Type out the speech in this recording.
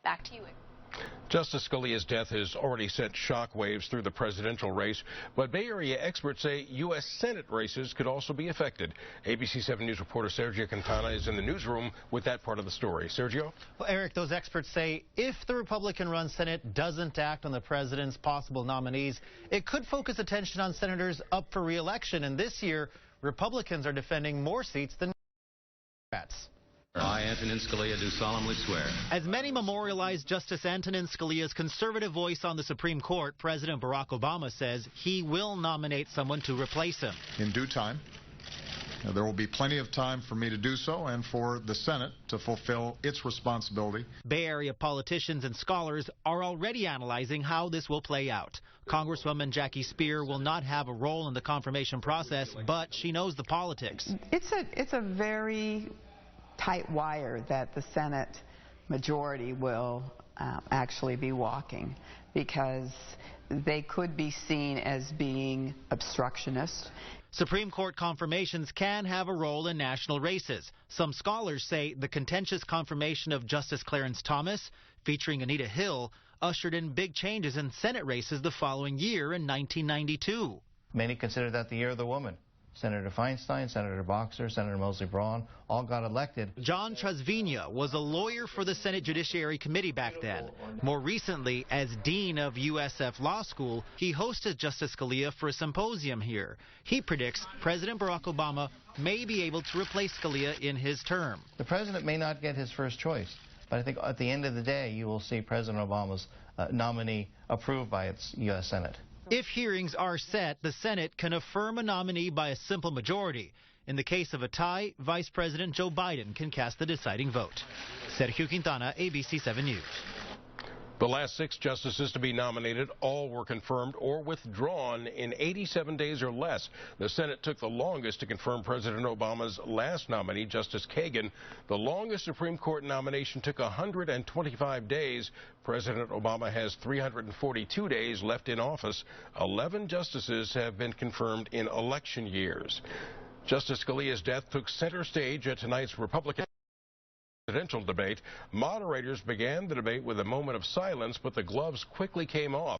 Back to you. Justice Scalia's death has already sent shockwaves through the presidential race, but Bay Area experts say U.S. Senate races could also be affected. ABC 7 News reporter Sergio Quintana is in the newsroom with that part of the story. Sergio? Well, Eric, those experts say if the Republican-run Senate doesn't act on the president's possible nominees, it could focus attention on senators up for re-election. And this year, Republicans are defending more seats than Democrats. I, Antonin Scalia, do solemnly swear. As many memorialize Justice Antonin Scalia's conservative voice on the Supreme Court, President Barack Obama says he will nominate someone to replace him. In due time. There will be plenty of time for me to do so and for the Senate to fulfill its responsibility. Bay Area politicians and scholars are already analyzing how this will play out. Congresswoman Jackie Speer will not have a role in the confirmation process, but she knows the politics. It's a very tight wire that the Senate majority will actually be walking, because they could be seen as being obstructionist. Supreme Court confirmations can have a role in national races. Some scholars say the contentious confirmation of Justice Clarence Thomas, featuring Anita Hill, ushered in big changes in Senate races the following year in 1992. Many consider that the year of the woman. Senator Feinstein, Senator Boxer, Senator Mosley Braun all got elected. John Trasvina was a lawyer for the Senate Judiciary Committee back then. More recently, as dean of USF Law School, he hosted Justice Scalia for a symposium here. He predicts President Barack Obama may be able to replace Scalia in his term. The president may not get his first choice, but I think at the end of the day, you will see President Obama's nominee approved by its U.S. Senate. If hearings are set, the Senate can affirm a nominee by a simple majority. In the case of a tie, Vice President Joe Biden can cast the deciding vote. Sergio Quintana, ABC 7 News. The last 6 justices to be nominated all were confirmed or withdrawn in 87 days or less. The Senate took the longest to confirm President Obama's last nominee, Justice Kagan. The longest Supreme Court nomination took 125 days. President Obama has 342 days left in office. 11 justices have been confirmed in election years. Justice Scalia's death took center stage at tonight's Republican presidential debate. Moderators began the debate with a moment of silence, but the gloves quickly came off.